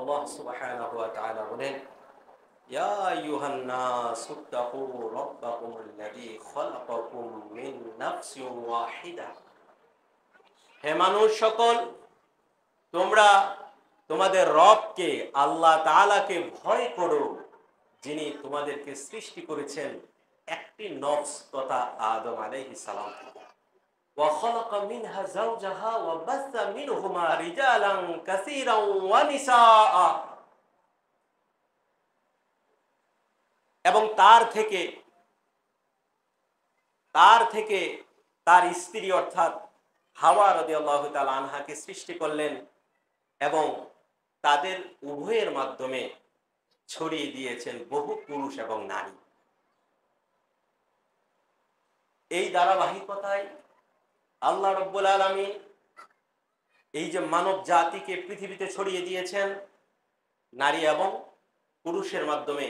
আল্লাহ সুবহানাহু ওয়া তাআলা বলেন, ইয়া আইয়ুহান নাসু তাকু রাব্বাকুমুল্লাযী খালাকাকুম মিন নাফসিন ওয়াহিদা। হে মানুষ সকল, তোমরা তোমাদের রবকে আল্লাহ তাআলাকে ভয় করো, যিনি তোমাদেরকে সৃষ্টি করেছেন একটি নফস তথা আদম আলাইহিস সালাম থেকে। ওয়া খালাকা মিনহা যাওজাহা ওয়া বাসসা মিনহুমা রিজালান কাসীরান ওয়া নিসাআ। এবং তার থেকে তার স্ত্রী অর্থাৎ হাওয়া রাদিয়াল্লাহু তাআলা আনহাকে সৃষ্টি করলেন এবং তাদের উভয়ের মাধ্যমে ছড়িয়ে দিয়েছেন বহু পুরুষ এবং নারী। এই ধারাবাহিকতায় আল্লাহ রাব্বুল আলামিন এই যে মানব জাতিকে পৃথিবীতে ছড়িয়ে দিয়েছেন নারী এবং পুরুষের মাধ্যমে,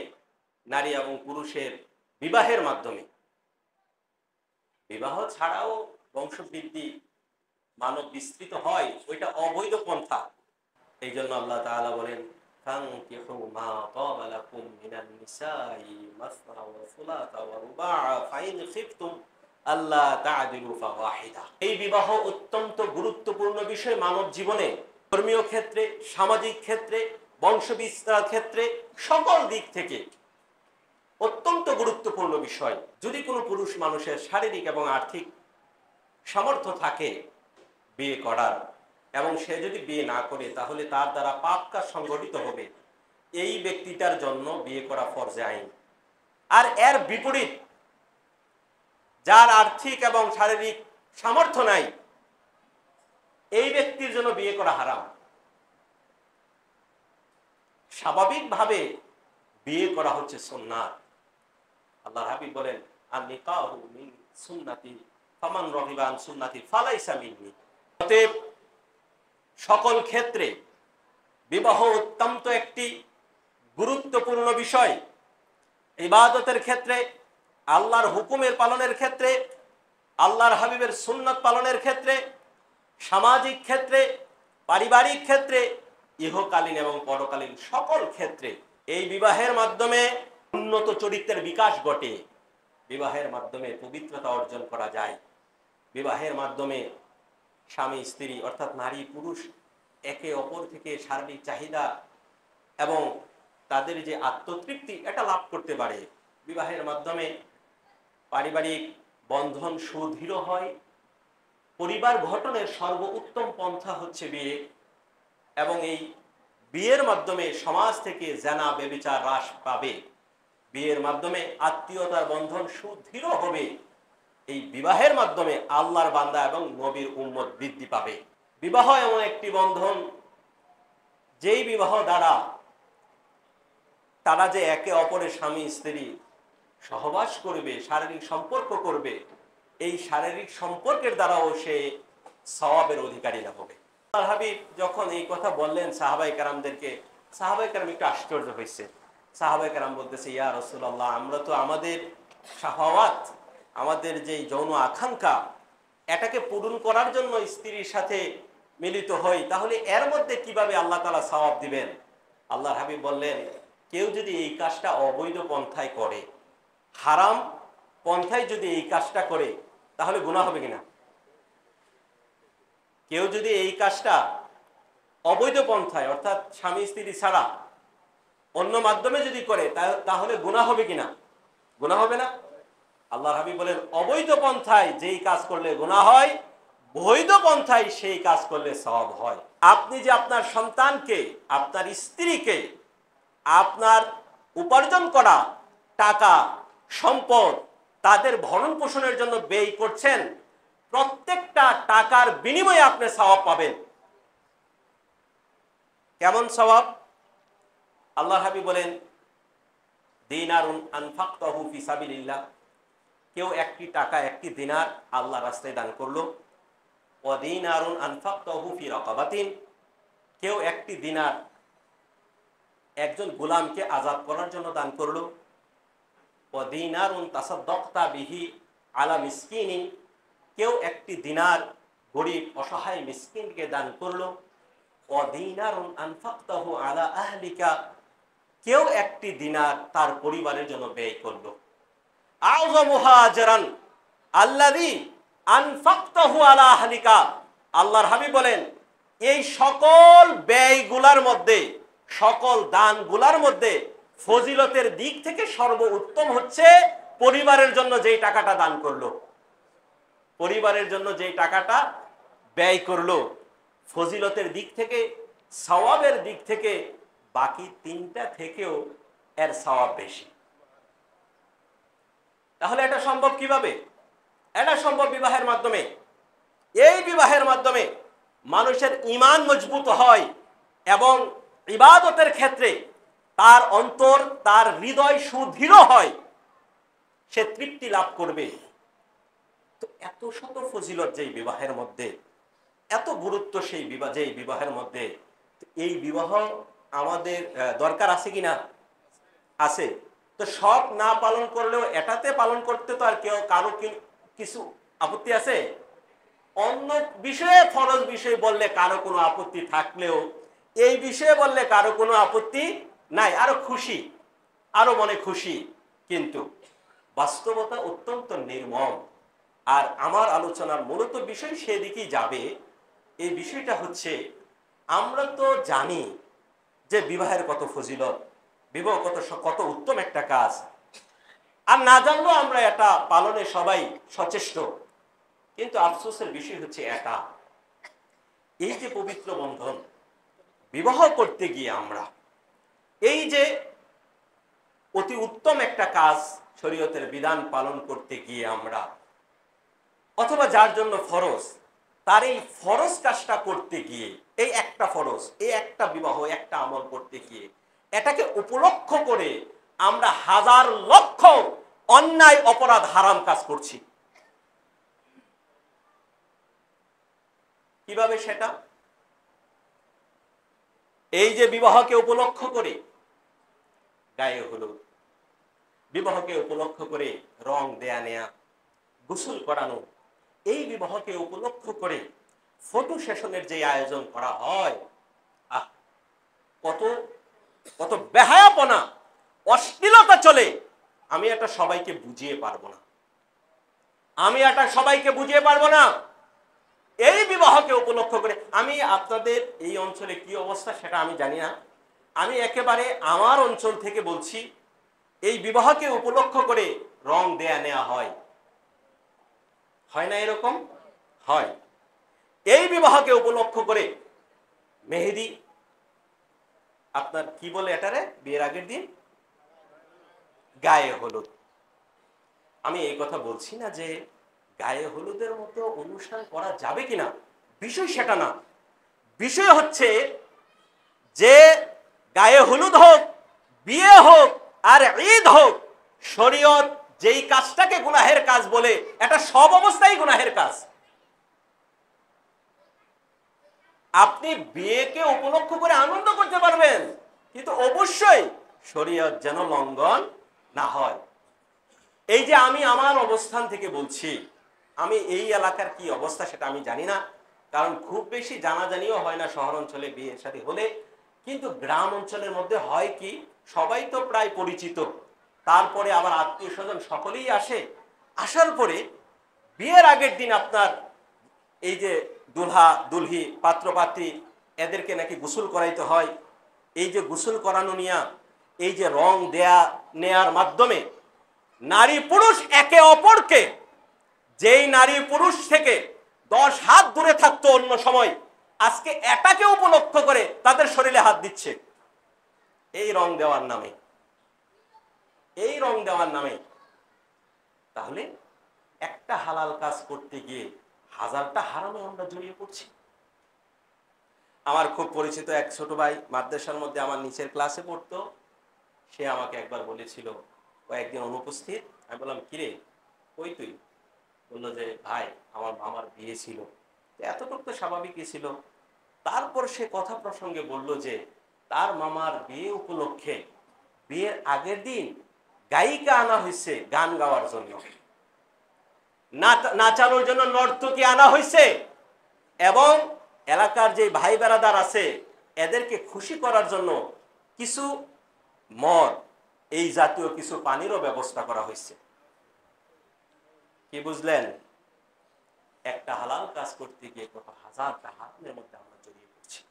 নারী এবং পুরুষের বিবাহের মাধ্যমে। বিবাহ ছাড়াও বংশবৃদ্ধি মানব বিস্তৃত হয়, ওইটা অবৈধ পন্থা। এই জন্য আল্লাহ তাআলা বলেন, ফানকিহু মা তাবা লাকুম মিনান নিসাই মাসনা ওয়া সুলাসা ওয়া রুবা' ফাইন খিফতুম আল্লা তা'দিলু ফাওয়াহিদা। এই বিবাহ অত্যন্ত গুরুত্বপূর্ণ বিষয় মানব জীবনে, ধর্মীয় ক্ষেত্রে, সামাজিক ক্ষেত্রে, বংশবিস্তার ক্ষেত্রে, সকল দিক থেকে অত্যন্ত গুরুত্বপূর্ণ বিষয়। যদি কোনো পুরুষ মানুষের শারীরিক এবং আর্থিক সামর্থ্য থাকে বিয়ে করার, এবং সে যদি বিয়ে না করে তাহলে তার দ্বারা পাপ কাজ সংঘটিত হবে, এই ব্যক্তিটার জন্য বিয়ে করা ফরজে আইন। আর এর বিপরীত, যার আর্থিক এবং শারীরিক সামর্থ্য নাই, এই ব্যক্তির জন্য বিয়ে করা হারাম। স্বাভাবিকভাবে বিয়ে করা হচ্ছে সুন্নাত। আল্লাহর হাবিব বলেন, আন নিকাহু মিন সুন্নতি ফামান রাগিবা আন সুন্নতি ফালাইসা মিন্নি। অতএব সকল ক্ষেত্রে বিবাহ অত্যন্ত একটি গুরুত্বপূর্ণ বিষয়। ইবাদতের ক্ষেত্রে, আল্লাহর হুকুমের পালনের ক্ষেত্রে, আল্লাহর হাবিবের সুন্নাত পালনের ক্ষেত্রে, সামাজিক ক্ষেত্রে, পারিবারিক ক্ষেত্রে, ইহকালীন এবং পরকালীন সকল ক্ষেত্রে এই বিবাহের মাধ্যমে উন্নত চরিত্রের বিকাশ ঘটে। বিবাহের মাধ্যমে পবিত্রতা অর্জন করা যায়। বিবাহের মাধ্যমে স্বামী স্ত্রী অর্থাৎ নারী পুরুষ একে অপর থেকে শারীরিক চাহিদা এবং তাদের যে আত্মতৃপ্তি, এটা লাভ করতে পারে। বিবাহের মাধ্যমে পারিবারিক বন্ধন সুদৃঢ় হয়। পরিবার গঠনের সর্বোত্তম পন্থা হচ্ছে বিয়ে, এবং এই বিয়ের মাধ্যমে সমাজ থেকে জেনা ব্যভিচার হ্রাস পাবে। বিয়ের মাধ্যমে আত্মীয়তার বন্ধন সুদৃঢ় হবে। এই বিবাহের মাধ্যমে আল্লাহর বান্দা এবং নবীর উম্মত বৃদ্ধি পাবে। বিবাহ এমন একটি বন্ধন, যেই বিবাহ দ্বারা তারা যে একে অপরের স্বামী স্ত্রী সহবাস করবে, শারীরিক সম্পর্ক করবে, এই শারীরিক সম্পর্কের দ্বারাও সে সওয়াবের অধিকারী না হবে। আল্লাহর হাবিব যখন এই কথা বললেন সাহাবায়ে কেরামদেরকে, সাহাবায়ে কেরাম একটু আশ্চর্য হয়েছে। সাহাবায়ে কেরাম বলতেছে, ইয়া রাসূলুল্লাহ, আমরা তো আমাদের শাহওয়াত, আমাদের যে যৌন আকাঙ্ক্ষা, এটাকে পূরণ করার জন্য স্ত্রীর সাথে মিলিত হই, তাহলে এর মধ্যে কিভাবে আল্লাহ তাআলা সওয়াব দিবেন? আল্লাহর হাবিব বললেন, কেউ যদি এই কাজটা অবৈধ পন্থায় করে, হারাম পন্থায় যদি এই কাজটা করে, তাহলে গুনাহ হবে কিনা? কেউ যদি এই কাজটা অবৈধ পন্থায় অর্থাৎ স্বামী স্ত্রী ছাড়া অন্য মাধ্যমে যদি করে, তাহলে গুনাহ হবে কিনা? গুনাহ হবে না। আল্লাহর হাবিব বলেন, অবৈধ পন্থায় যেই কাজ করলে গুনাহ হয়, বৈধ পন্থায় সেই কাজ করলে সওয়াব হয়। আপনি যে আপনার সন্তানকে, আপনার স্ত্রীকে, আপনার উপার্জন করা টাকা সম্পদ তাদের ভরণ পোষণের জন্য ব্যয় করছেন, প্রত্যেকটা টাকার বিনিময়ে আপনি সওয়াব পাবেন। কেমন সওয়াব? আল্লাহর হাবিব বলেন, দিনারুন আনফাকতাহু ফি সাবিলিল্লাহ, কেউ একটি টাকা, একটি দিনার আল্লাহর রাস্তায় দান করলো। ওয়া দিনারুন আনফাকতাহু ফি রাকাবাতিন, কেউ একটি দিনার একজন গোলামকে আজাদ করার জন্য দান করলো। ওয়া দিনারুন তাসাদ্দাকতা বিহি আলা মিসকিনিন, কেউ একটি দিনার গরিব অসহায় মিসকিনকে দান করলো। ওয়া দিনারুন আনফাকতাহু আলা আহলিকা, কেউ একটি দিনার তার পরিবারের জন্য ব্যয় করলো। আযমুহা আজরান আল্লাযী আনফাকতাহু আলা আহলিকা, আল্লাহর হাবিব বলেন এই সকল ব্যয়গুলার মধ্যে, সকল দানগুলার মধ্যে ফজিলতের দিক থেকে সর্বোত্তম হচ্ছে পরিবারের জন্য যেই টাকাটা দান করলো, পরিবারের জন্য যেই টাকাটা ব্যয় করলো, ফজিলতের দিক থেকে, সওয়াবের দিক থেকে বাকি তিনটা থেকেও এর সওয়াব বেশি। তাহলে এটা সম্ভব কিভাবে? এটা সম্ভব বিবাহের মাধ্যমে। এই বিবাহের মাধ্যমে মানুষের ঈমান মজবুত হয় এবং ইবাদতের ক্ষেত্রে তার অন্তর, তার হৃদয় সুদৃঢ় হয়, সে তৃপ্তি লাভ করবে। তো এত শত ফজিলত যেই বিবাহের মধ্যে, এত গুরুত্ব সেই বিবাহ, যেই বিবাহের মধ্যে, এই বিবাহ আমাদের দরকার আছে কিনা? আছে। তো সব না পালন করলেও এটাতে পালন করতে তো আর কেউ কারো কিছু আপত্তি আছে? অন্য বিষয়ে, ফরজ বিষয় বললে কারো কোনো আপত্তি থাকলেও এই বিষয়ে বললে কারো কোনো আপত্তি নাই, আরো খুশি, আরো মনে খুশি। কিন্তু বাস্তবতা অত্যন্ত নির্মম। আর আমার আলোচনার মূলত বিষয় সেদিকেই যাবে। এই বিষয়টা হচ্ছে, আমরা তো জানি যে বিবাহের কত ফজিলত, বিবাহ কত উত্তম একটা কাজ, আর না জানলেও আমরা এটা পালনে সবাই সচেষ্ট। কিন্তু আফসোসের বিষয় হচ্ছে এটা, এই যে পবিত্র বন্ধন বিবাহ করতে গিয়ে আমরা এই যে অতি উত্তম একটা কাজ, শরীয়তের বিধান পালন করতে গিয়ে আমরা, অথবা যার জন্য ফরজ, তার এই ফরজ কাজটা করতে গিয়ে, এই একটা ফরজ, এই একটা বিবাহ, একটা আমল করতে গিয়ে এটাকে উপলক্ষ করে আমরা হাজার লক্ষ অন্যায়, অপরাধ, হারাম কাজ করছি। কিভাবে সেটা? এই যে বিবাহকে উপলক্ষ করে গায়ে হলুদ, বিবাহকে উপলক্ষ করে রং দেয়া নেয়া, গোসল করানো, এই বিবাহকে উপলক্ষ করে ফটো সেশনের যে আয়োজন করা হয়, কত কত বেহায়াপনা, অশ্লীলতা চলে। আমি এটা সবাইকে বুঝিয়ে পারবো না, আমি এটা সবাইকে বুঝিয়ে পারবো না। এই বিবাহকে উপলক্ষ করে, আমি আপনাদের এই অঞ্চলে কি অবস্থা সেটা আমি জানি না, আমি একেবারে আমার অঞ্চল থেকে বলছি, এই বিবাহকে উপলক্ষ করে রং দেয়া নেওয়া হয়, হয় না? এরকম হয়। এই বিবাহকে উপলক্ষ করে মেহেদি, আপনার কি বলে এটারে, বিয়ের আগের দিন গায়ে হলুদ। আমি এই কথা বলছি না যে গায়ে হলুদের মতো অনুষ্ঠান করা যাবে কিনা, বিষয় সেটা না। বিষয় হচ্ছে যে গায়ে হলুদ হোক, বিয়ে হোক, আর ঈদ হোক, শরীয়ত যেই কাজটাকে গুনাহের কাজ বলে, এটা সব অবস্থায় গুনাহের কাজ। আপনি বিয়েকে উপলক্ষ করে আনন্দ করতে পারবেন, কিন্তু অবশ্যই শরীয়ত যেন লঙ্ঘন না হয়। এই যে আমি আমার অবস্থান থেকে বলছি, আমি এই এলাকার কি অবস্থা সেটা আমি জানি না, কারণ খুব বেশি জানাজানিও হয় না শহর অঞ্চলে বিয়ের সাথে হলে। কিন্তু গ্রাম অঞ্চলের মধ্যে হয় কি, সবাই তো প্রায় পরিচিত, তারপরে আবার আত্মীয় স্বজন সকলেই আসে। আসার পরে বিয়ের আগের দিন আপনার এই যে দুলহা দুলহি, পাত্র পাত্রী, এদেরকে নাকি গোসল করাইতে হয়। এই যে গোসল করানো নিয়া, এই যে রং দেয়া নেয়ার মাধ্যমে নারী পুরুষ একে অপরকে, যেই নারী পুরুষ থেকে 10 হাত দূরে থাকতো অন্য সময়, আজকে এটাকে উপলক্ষ করে তাদের শরীরে হাত দিচ্ছে এই রং দেওয়ার নামে, এই রং দেওয়ার নামে। তাহলে একটা হালাল কাজ করতে গিয়ে হাজারটা হারামে আমরা জড়িয়ে পড়ছি। আমার খুব পরিচিত এক ছোট ভাই মাদ্রাসার মধ্যে আমার নিচের ক্লাসে পড়তো, সে আমাকে একবার বলেছিল, কয়েকদিন অনুপস্থিত। আমি বললাম, কিরে কই তুই? বললো যে ভাই আমার মামার বিয়ে ছিল। এতটুকু তো স্বাভাবিকই ছিল। তারপর সে কথা প্রসঙ্গে বলল যে তার মামার বিয়ে উপলক্ষে বিয়ের আগের দিন গায়িকা আনা হয়েছে গান গাওয়ার জন্য, নাচানোর জন্য নর্তকী আনা হয়েছে, এবং এলাকার যে ভাই বেড়াদার আছে এদেরকে খুশি করার জন্য কিছু মদ, এই জাতীয় কিছু পানিরও ব্যবস্থা করা হয়েছে। কি বুঝলেন? একটা হালাল কাজ করতে গিয়ে কত হাজারটা হারামের মধ্যে আমরা জড়িয়ে পড়ছি।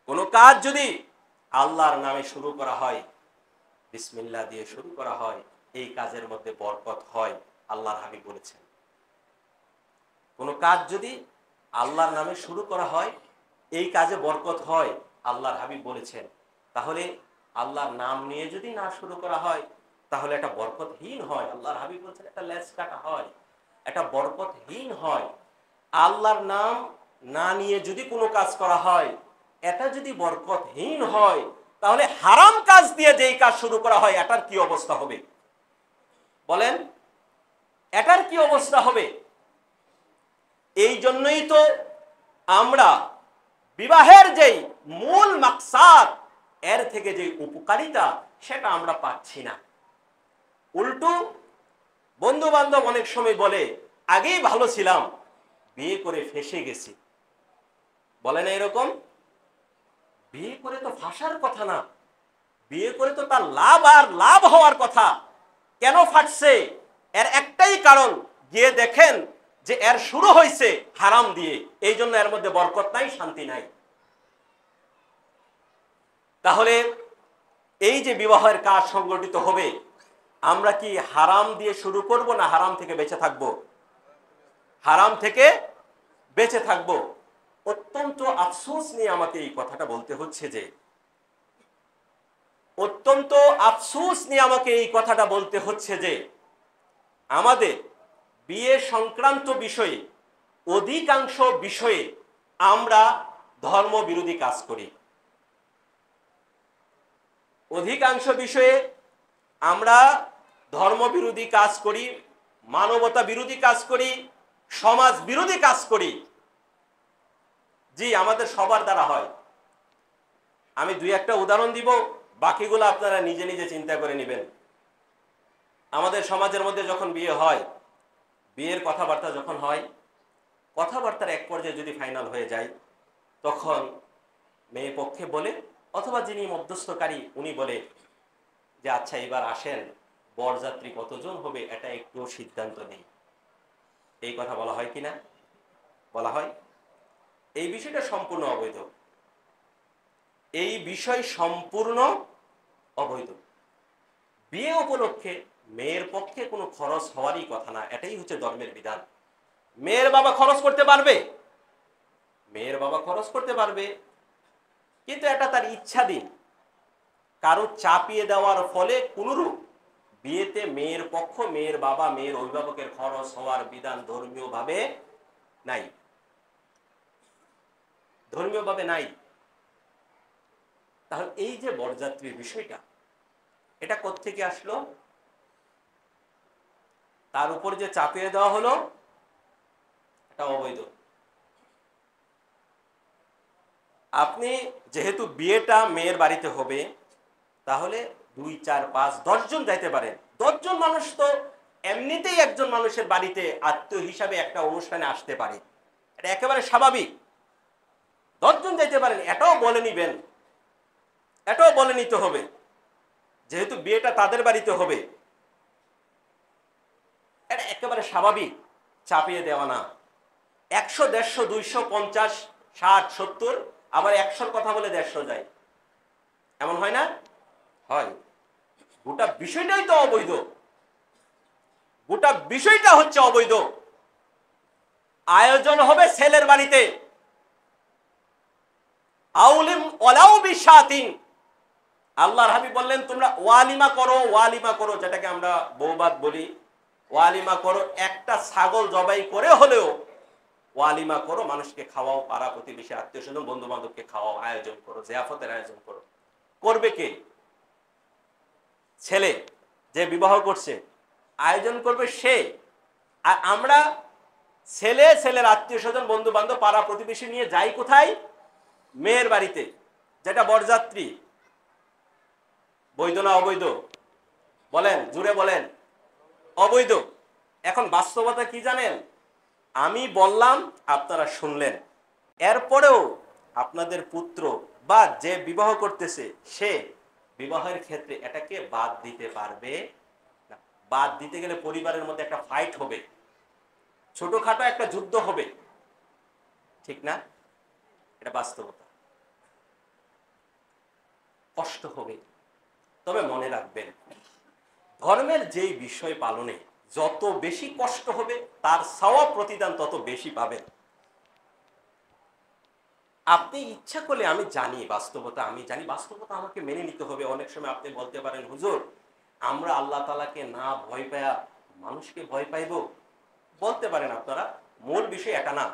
কোন কাজ যদি আল্লাহর নামে শুরু করা হয়, বিসমিল্লাহ দিয়ে শুরু করা হয়, এই কাজের মধ্যে বরকত হয়, আল্লাহর হাবিব বলেছেন। কোন কাজ যদি আল্লাহর নামে শুরু করা হয়, এই কাজে বরকত হয়, আল্লাহর হাবিব বলেছেন। তাহলে আল্লাহর নাম নিয়ে যদি না শুরু করা হয় তাহলে এটা বরকতহীন হয়। আল্লাহর হাবিব বলেছেন একটা লেজ কাটা হয়, এটা বরকতহীন হয়। আল্লাহর নাম না নিয়ে যদি কোনো কাজ করা হয়, এটা যদি বরকতহীন হয়, তাহলে হারাম কাজ দিয়ে যেই কাজ শুরু করা হয় এটার কি অবস্থা হবে বলেন? এটার কি অবস্থা হবে? এই জন্যই তো আমরা বিবাহের যেই মূল মাকসাদ, এর থেকে যে উপকারিতা সেটা আমরা পাচ্ছি না। উল্টো বন্ধু বান্ধব অনেক সময় বলে আগেই ভালো ছিলাম, বিয়ে করে ফেঁসে গেছি। বলে না এরকম? বিয়ে করে তো ফাঁসার কথা না, বিয়ে করে তো তার লাভ আর লাভ হওয়ার কথা। কেন ফাটছে? এর একটাই কারণ, গিয়ে দেখেন যে এর শুরু হয়েছে হারাম দিয়ে, এই জন্য এর মধ্যে বরকত নাই, শান্তি নাই। তাহলে এই যে বিবাহের কাজ সংগঠিত হবে, আমরা কি হারাম দিয়ে শুরু করব না হারাম থেকে বেঁচে থাকব? হারাম থেকে বেঁচে থাকব। অত্যন্ত আফসোস নিয়ে আমাকে এই কথাটা বলতে হচ্ছে যে, অত্যন্ত আফসোস নিয়ে আমাকে এই কথাটা বলতে হচ্ছে যে আমাদের বিয়ে সংক্রান্ত বিষয়ে অধিকাংশ বিষয়ে আমরা ধর্ম বিরোধী কাজ করি। অধিকাংশ বিষয়ে আমরা ধর্ম বিরোধী কাজ করি, মানবতা বিরোধী কাজ করি, সমাজ বিরোধী কাজ করি। জি, আমাদের সবার দ্বারা হয়। আমি দুই একটা উদাহরণ দিব, বাকিগুলো আপনারা নিজে নিজে চিন্তা করে নেবেন। আমাদের সমাজের মধ্যে যখন বিয়ে হয়, বিয়ের কথাবার্তা যখন হয়, কথাবার্তার এক পর্যায়ে যদি ফাইনাল হয়ে যায়, তখন মেয়ে পক্ষে বলে অথবা যিনি মধ্যস্থকারী উনি বলে যে আচ্ছা এবার আসেন, বরযাত্রী কতজন হবে এটা একটু সিদ্ধান্ত নেই। এই কথা বলা হয় কিনা? বলা হয়। এই বিষয়টা সম্পূর্ণ অবৈধ। এই বিষয় সম্পূর্ণ অবৈধ। বিয়ে উপলক্ষে মেয়ের পক্ষে কোনো খরচ হওয়ারই কথা না, এটাই হচ্ছে ধর্মের বিধান। মেয়ের বাবা খরচ করতে পারবে, মেয়ের বাবা খরচ করতে পারবে, কিন্তু এটা তার ইচ্ছাধীন। কারো চাপিয়ে দেওয়ার ফলে কোনরূপ বিয়েতে মেয়ের পক্ষ, মেয়ের বাবা, মেয়ের অভিভাবকের খরচ হওয়ার বিধান ধর্মীয় ভাবে নাই। ধর্মীয় ভাবে নাই। তাহলে এই যে বরযাত্রীর বিষয়টা, এটা কোত্থেকে আসলো? তার উপর যে চাপিয়ে দেওয়া হলো, এটা অবৈধ। আপনি যেহেতু বিয়েটা মেয়ের বাড়িতে হবে, তাহলে 2, 4, 5, 10 জন যাইতে পারেন। 10 জন মানুষ তো এমনিতেই একজন মানুষের বাড়িতে আত্মীয় হিসাবে একটা অনুষ্ঠানে আসতে পারে, এটা একেবারে স্বাভাবিক। 10 জন যাইতে পারেন, এটাও বলে নিবেন, এটাও বলে নিতে হবে, যেহেতু বিয়েটা তাদের বাড়িতে হবে। এটা একেবারে স্বাভাবিক, চাপিয়ে দেওয়া না। 100, 150, 200, 50, 60, 70, আবার 100-র কথা বলে 150 যায়। এমন হয় না? হয়। গোটা বিষয়টাই তো অবৈধ। গোটা বিষয়টা হচ্ছে অবৈধ। আয়োজন হবে ছেলের বাড়িতে, আউলিম ওয়ালাউ বিশাতিন। আল্লাহর হাবিব বললেন তোমরা ওয়ালিমা করো, ওয়ালিমা করো, যেটাকে আমরা বৌবাদ বলি, ওয়ালিমা করো। একটা ছাগল জবাই করে হলেও ওয়ালিমা করো, মানুষকে খাওয়াও, পাড়া প্রতিবেশী আত্মীয় স্বজন বন্ধু বান্ধবকে খাওয়াও, আয়োজন করো, জিয়াফতের আয়োজন করো। করবে কে? ছেলে যে বিবাহ করছে, আয়োজন করবে সে। আর আমরা ছেলে, ছেলের আত্মীয় স্বজন বন্ধু বান্ধব পাড়া প্রতিবেশী নিয়ে যাই কোথায়? মেয়ের বাড়িতে, যেটা বরযাত্রী। বৈধ না অবৈধ? বলেন, জুড়ে বলেন। অবৈধ। এখন বাস্তবতা কি জানেন? আমি বললাম, আপনারা শুনলেন, এরপরেও আপনাদের পুত্র বা যে বিবাহ করতেছে সে বিবাহের ক্ষেত্রে এটাকে বাদ দিতে পারবে না। বাদ দিতে গেলে পরিবারের মধ্যে একটা ফাইট হবে, ছোটখাটো একটা যুদ্ধ হবে, ঠিক না? এটা বাস্তবতা। কষ্ট হবে, তবে মনে রাখবেন ধর্মের যেই বিষয় পালনে যত বেশি কষ্ট হবে তার সওয়াব প্রতিদান তত বেশি পাবেন। আপনি ইচ্ছা করলে, আমি জানি বাস্তবতা আমাকে মেনে নিতে হবে। অনেক সময় আপনি বলতে পারেন, হুজুর আমরা আল্লাহ তাআলাকে না ভয় পায়া মানুষকে ভয় পাইব, বলতে পারেন আপনারা। মূল বিষয় এটা না।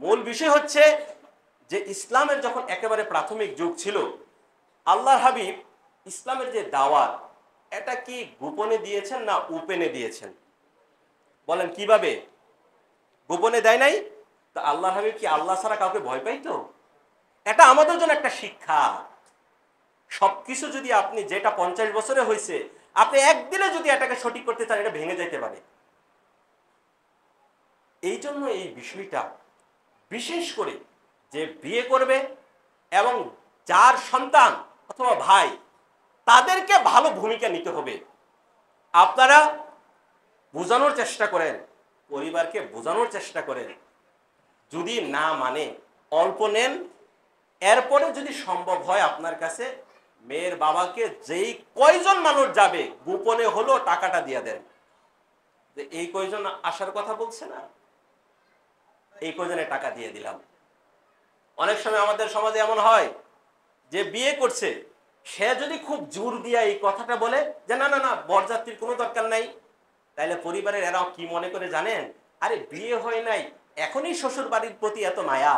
মূল বিষয় হচ্ছে যে ইসলামের যখন একেবারে প্রাথমিক যুগ ছিল, আল্লাহর হাবিব ইসলামের যে দাওয়াত এটা কি গোপনে দিয়েছেন না ওপেনে দিয়েছেন? বলেন কিভাবে? গোপনে দেয় নাই। তো আল্লাহর হাবিব কি আল্লাহ ছাড়া কাউকে ভয় পাইতো? এটা আমাদের জন্য একটা শিক্ষা। সবকিছু যদি আপনি, যেটা 50 বছরে হয়েছে, আপনি একদিনে যদি এটাকে সঠিক করতে চান, এটা ভেঙে যেতে পারে। এই জন্য এই বিষয়টা বিশেষ করে যে বিয়ে করবে এবং যার সন্তান অথবা ভাই, তাদেরকে ভালো ভূমিকা নিতে হবে। আপনারা বোঝানোর চেষ্টা করেন, পরিবারকে বোঝানোর চেষ্টা করেন। যদি না মানে অল্প নেন, এরপরে যদি সম্ভব হয় আপনার কাছে মেয়ের বাবাকে যেই কয়জন মানুষ যাবে গোপনে হলো টাকাটা দিয়ে দেন, যে এই কয়জন আসার কথা বলছে না, এই কয়জনে টাকা দিয়ে দিলাম। অনেক সময় আমাদের সমাজে এমন হয় যে বিয়ে করছে, সে যদি খুব জোর দিয়ে এই কথাটা বলে যে না না না বরযাত্রীর কোনো দরকার নাই, তাইলে পরিবারের এরাও কি মনে করে জানেন? আরে বিয়ে হয় নাই, এখনই শ্বশুর বাড়ির প্রতি এত মায়া।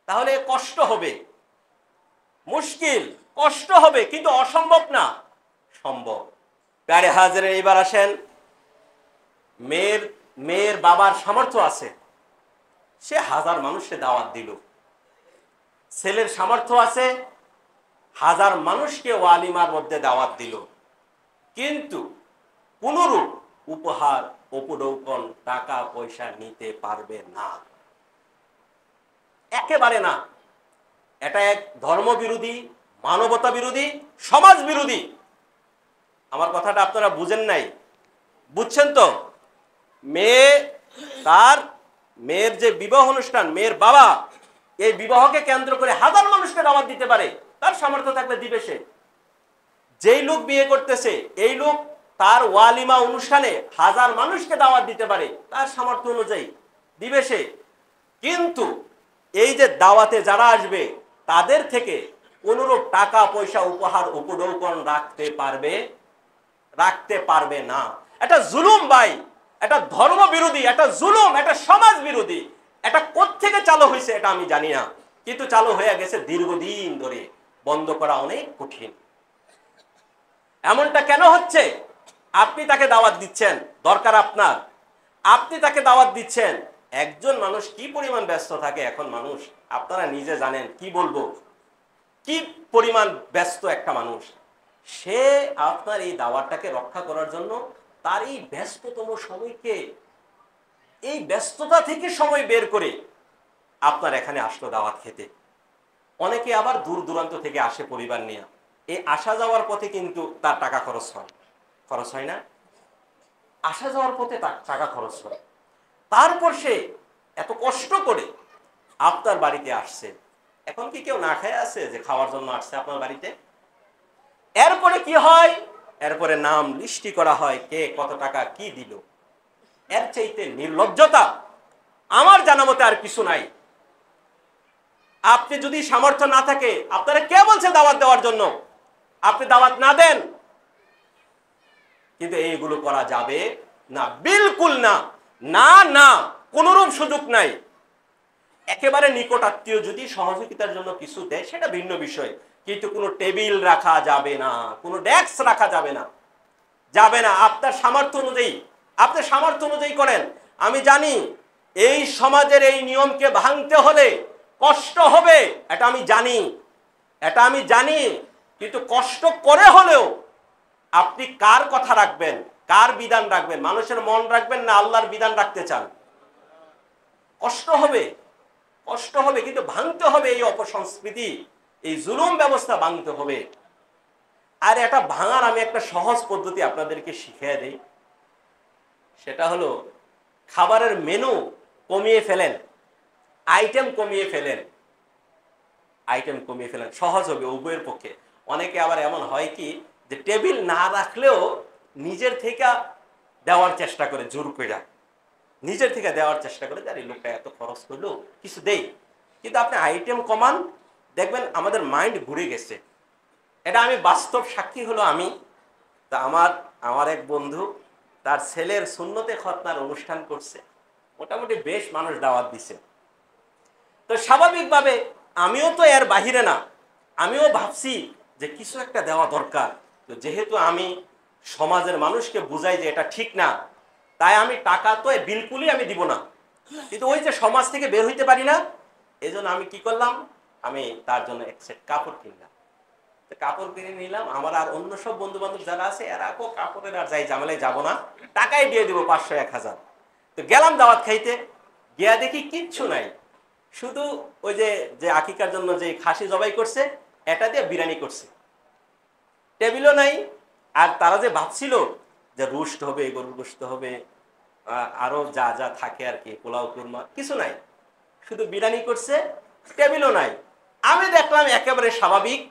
তাহলে কষ্ট হবে, মুশকিল, কষ্ট হবে, কিন্তু অসম্ভব না, সম্ভব। প্যারে হাজারে এবার আসেন, মেয়ের বাবার সামর্থ্য আছে, সে 1000 মানুষকে দাওয়াত দিল। ছেলের সামর্থ্য আছে, 1000 মানুষকে ওয়ালিমার মধ্যে দাওয়াত দিল, কিন্তু কোনরূপ উপহার, উপঢৌকন, টাকা পয়সা নিতে পারবে না, একেবারে না। এটা এক ধর্মবিরোধী, মানবতা বিরোধী, সমাজ বিরোধী। আমার কথাটা আপনারা বুঝেন নাই? বুঝছেন তো? মেয়ের যে বিবাহ অনুষ্ঠান, মেয়ের বাবা এই বিবাহকে কেন্দ্র করে 1000 মানুষকে দাওয়াত দিতে পারে, তার সামর্থ্য থাকলে দিবে সে। যেই লোক বিয়ে করতেছে এই লোক তার ওয়ালিমা অনুষ্ঠানে 1000 মানুষকে দাওয়াত দিতে পারে, তার সামর্থ্য অনুযায়ী দিবে সে। কিন্তু এই যে দাওয়াতে যারা আসবে তাদের থেকে কোনরূপ টাকা পয়সা, উপহার, উপঢৌকন রাখতে পারবে না। এটা জুলুম ভাই, এটা ধর্ম বিরোধী, এটা জুলুম, এটা সমাজ বিরোধী। এটা কোত্থেকে চালু হয়েছে এটা আমি জানি না, কিন্তু চালু হয়ে গেছে দীর্ঘদিন ধরে, বন্ধ করা অনেক কঠিন। এমনটা কেন হচ্ছে? আপনি তাকে দাওয়াত দিচ্ছেন, দরকার আপনার, আপনি তাকে দাওয়াত দিচ্ছেন। একজন মানুষ কি পরিমাণ ব্যস্ত থাকে এখন, মানুষ আপনারা নিজে জানেন, কি বলবো, কি পরিমাণ ব্যস্ত একটা মানুষ। সে আপনার এই দাওয়াতটাকে রক্ষা করার জন্য তার এই ব্যস্ততম সময়কে, এই ব্যস্ততা থেকে সময় বের করে আপনার এখানে আসলো দাওয়াত খেতে। অনেকে আবার দূর দূরান্ত থেকে আসে পরিবার নিয়ে, এই আসা যাওয়ার পথে কিন্তু তার টাকা খরচ হয় না? আসা যাওয়ার পথে টাকা খরচ হয়। তারপর সে এত কষ্ট করে আপনার বাড়িতে আসছে। এখন কি কেউ না খেয়ে আছে যে খাওয়ার জন্য আসছে আপনার বাড়িতে? এরপরে কি হয়? এরপরে নাম লিস্টি করা হয়, কে কত টাকা কি দিল। এর চাইতে নির্লজ্জতা আমার জানা মতে আর কিছু নাই। আপনি যদি সামর্থ্য না থাকে, আপনারা কে বলছে দাওয়াত দেওয়ার জন্য? আপনি দাওয়াত না দেন, কিন্তু এইগুলো করা যাবে না, বিলকুল না, না না, কোনরূপ সুযোগ নাই। একেবারে নিকট আত্মীয় যদি সহযোগিতার জন্য কিছু দেয় সেটা ভিন্ন বিষয়, কিন্তু কোনো টেবিল রাখা যাবে না, কোনো ডেস্ক রাখা যাবে না, যাবে না। আপনার সামর্থ্য অনুযায়ী করেন। আমি জানি এই সমাজের এই নিয়মকে ভাঙতে হলে কষ্ট হবে, এটা আমি জানি, কিন্তু কষ্ট করে হলেও আপনি কার কথা রাখবেন, কার বিধান রাখবেন? মানুষের মন রাখবেন না আল্লাহর বিধান রাখতে চান? কষ্ট হবে, কষ্ট হবে, কিন্তু ভাঙতে হবে এই অপসংস্কৃতি, এই জুলুম ব্যবস্থা ভাঙতে হবে। আর এটা ভাঙার আমি একটা সহজ পদ্ধতি আপনাদেরকে শিখিয়ে দেই। সেটা হলো খাবারের মেনু কমিয়ে ফেলেন, আইটেম কমিয়ে ফেলেন, আইটেম কমিয়ে ফেলেন, সহজ হবে উভয়ের পক্ষে। অনেকে আবার এমন হয় কি যে টেবিল না রাখলেও নিজের থেকে দেওয়ার চেষ্টা করে, জোর করে নিজের থেকে দেওয়ার চেষ্টা করে, আর এই লোকটা এত খরচ করলো কিছু দেই। কিন্তু আপনি আইটেম কমান, দেখবেন আমাদের মাইন্ড ঘুরে গেছে। এটা আমি বাস্তব সাক্ষী হলো আমি। তা আমার এক বন্ধু তার ছেলের সুন্নতে খতনার অনুষ্ঠান করছে, মোটামুটি বেশ মানুষ দাওয়াত দিছে। তো স্বাভাবিকভাবে আমিও তো এর বাহিরে না, আমিও ভাবছি যে কিছু একটা দেওয়া দরকার। তো যেহেতু আমি সমাজের মানুষকে বুঝাই যে এটা ঠিক না, তাই আমি টাকা তো বিলকুলই আমি দিব না, কিন্তু ওই যে সমাজ থেকে বের হইতে পারি না, এই জন্য আমি কি করলাম, আমি তার জন্য এক সেট কাপড় কিনলাম। কাপড় কিনে নিলাম। আমার আর অন্য সব বন্ধু বান্ধব যারা আছে এরা কাপড়ের আর যাই ঝামেলায় যাবো না, টাকাই দিয়ে দিব 500-1000। তো গেলাম দাওয়াত খাইতে, গিয়া দেখি কিচ্ছু নাই, শুধু ওই যে আকিকার জন্য যে খাসি জবাই করছে এটা দিয়ে বিরিয়ানি করছে, টেবিলও নাই। আর তারা যে ভাবছিল যে রোস্ট হবে, গরুর গোশত হবে, আরো যা যা থাকে আর কি, পোলাও কুরমা, কিছু নাই, শুধু বিরিয়ানি করছে, টেবিলও নাই। আমি দেখলাম একেবারে স্বাভাবিক,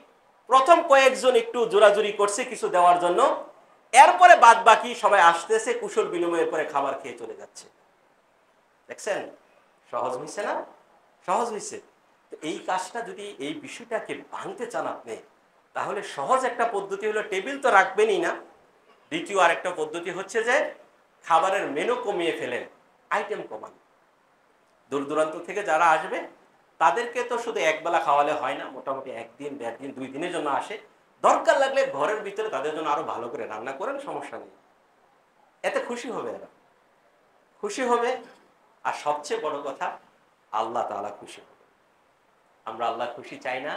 প্রথম কয়েকজন একটু জোরাজুরি করছে কিছু দেওয়ার জন্য, এরপরে বাদ বাকি সবাই আসতেছে, কুশল বিনিময়ের পরে খাবার খেয়ে চলে যাচ্ছে। দেখছেন সহজ হয়েছে না? সহজ হয়েছে। তো এই কাজটা যদি, এই বিষয়টাকে ভাঙতে চান আপনি, তাহলে সহজ একটা পদ্ধতি হলো টেবিল তো রাখবেনই না, দ্বিতীয় আরেকটা পদ্ধতি হচ্ছে যে খাবারের মেনু কমিয়ে ফেলেন, আইটেম কমান। দূর দূরান্ত থেকে যারা আসবে তাদেরকে তো শুধু একবেলা খাওয়ালে হয় না, মোটামুটি 1 দিন 1.5 দিন 2 দিনের জন্য আসে, দরকার লাগলে ঘরের ভিতরে তাদের জন্য আরো ভালো করে রান্না করেন, সমস্যা নেই, এতে খুশি হবে, এরা খুশি হবে। আর সবচেয়ে বড় কথা, আল্লাহ তাআলা খুশি হবে। আমরা আল্লাহ খুশি চাই না?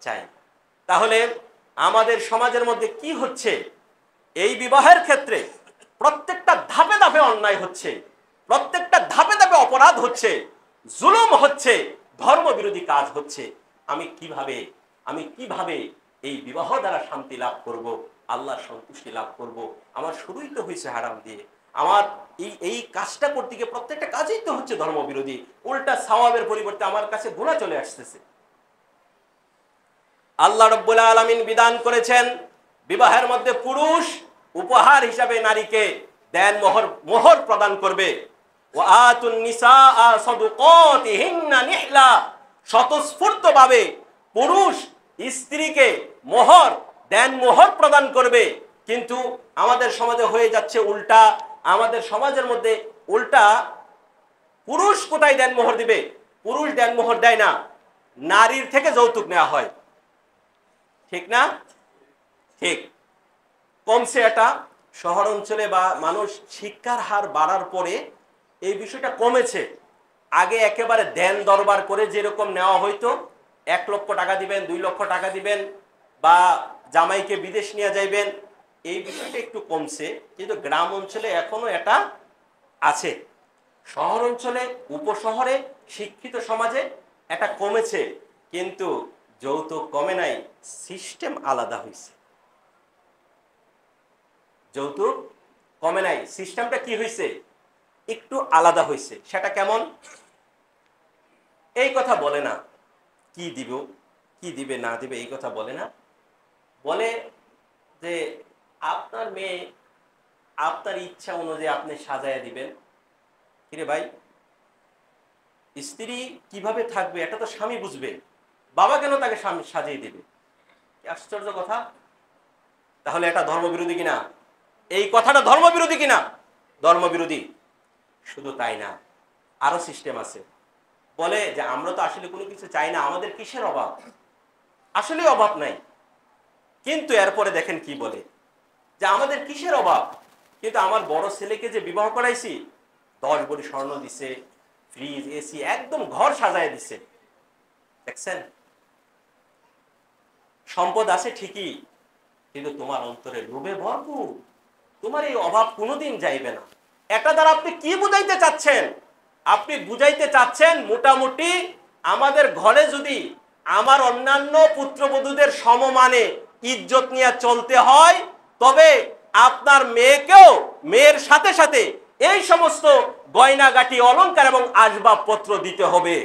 চাই। তাহলে আমাদের সমাজের মধ্যে কি হচ্ছে, এই বিবাহের ক্ষেত্রে প্রত্যেকটা ধাপে ধাপে অন্যায় হচ্ছে, প্রত্যেকটা ধাপে ধাপে অপরাধ হচ্ছে, জুলুম হচ্ছে, ধর্মবিরোধী কাজ হচ্ছে। আমি কিভাবে এই বিবাহ দ্বারা শান্তি লাভ করব, আল্লাহর সন্তুষ্টি লাভ করব? আমার শুরুই তো হয়েছে হারাম দিয়ে। আমার এই কাজটা করতে গিয়ে প্রত্যেকটা কাজই তো হচ্ছে ধর্মবিরোধী, উল্টা সওয়াবের পরিবর্তে আমার কাছে গুনাহ চলে আসতেছে। আল্লাহ রাব্বুল আলামিন বিধান করেছেন, বিবাহের মধ্যে পুরুষ উপহার হিসাবে নারীকে দেন মোহর প্রদান করবে। ওয়া আতুন নিসাআ সাদুকাতিহিন্না নিহলা, স্বতঃস্ফূর্তভাবে পুরুষ স্ত্রীকে মোহর প্রদান করবে। কিন্তু আমাদের সমাজে হয়ে যাচ্ছে উল্টা, আমাদের সমাজের মধ্যে উল্টা, পুরুষ কোথায় দেন মোহর দিবে? পুরুষ দেন মোহর দেয় না, নারীর থেকে যৌতুক নেওয়া হয়। ঠিক না? ঠিক। কমছে এটা শহর অঞ্চলে, বা মানুষ শিক্ষার হার বাড়ার পরে এই বিষয়টা কমেছে। আগে একেবারে দেন দরবার করে যেরকম নেওয়া হইতো, 1 লক্ষ টাকা দিবেন, 2 লক্ষ টাকা দিবেন, বা জামাইকে বিদেশ নিয়ে যাইবেন, এই বিষয়টা একটু কমছে। কিন্তু গ্রাম অঞ্চলে এখনো এটা আছে। শহর অঞ্চলে, উপশহরে, শিক্ষিত সমাজে এটা কমেছে, কিন্তু যৌতুক কমে নাই, সিস্টেম আলাদা হয়েছে। যৌতুক কমে নাই, সিস্টেমটা কি হয়েছে? একটু আলাদা হয়েছে। সেটা কেমন? এই কথা বলে না কি দিব, কি দিবে না দিবে, এই কথা বলে না। বলে যে আপনার মেয়ে আপনার ইচ্ছা অনুযায়ী আপনি সাজায় দিবেন। কিরে ভাই, স্ত্রী কিভাবে থাকবে এটা তো স্বামী বুঝবে, বাবা কেন তাকে স্বামী সাজিয়ে দিবে? কি আশ্চর্য কথা! তাহলে এটা ধর্মবিরোধী কিনা? এই কথাটা ধর্মবিরোধী কিনা? ধর্মবিরোধী। শুধু তাই না, আরো সিস্টেম আছে। বলে যে আমরা তো আসলে কোনো কিছু চাই না, আমাদের কিসের অভাব? আসলে অভাব নাই, কিন্তু এরপরে দেখেন কি বলে, যে আমাদের কিসের অভাব, কিন্তু আমার বড় ছেলেকে যে বিবাহ করাইছি 10 ভরি স্বর্ণ দিছে, ফ্রিজ, এসি, একদম ঘর সাজায় দিছে। দেখছেন, সম্পদ আছে ঠিকই, কিন্তু তোমার অন্তরে লোভে ভরপুর, তোমার এই অভাব কোনোদিন যাইবে না। এটা দ্বারা আপনি কি বুঝাইতে চাচ্ছেন? আপনি বুঝাইতে চাচ্ছেন মোটামুটি আমাদের ঘরে যদি আমার অন্যান্য পুত্রবধূদের সমমানে ইজ্জত নিয়ে চলতে হয়, তবে আপনার মেয়েকেও মেয়ের সাথে সাথে এই সমস্ত গয়নাগাটি, অলংকার এবং আসবাবপত্র দিতে হবে।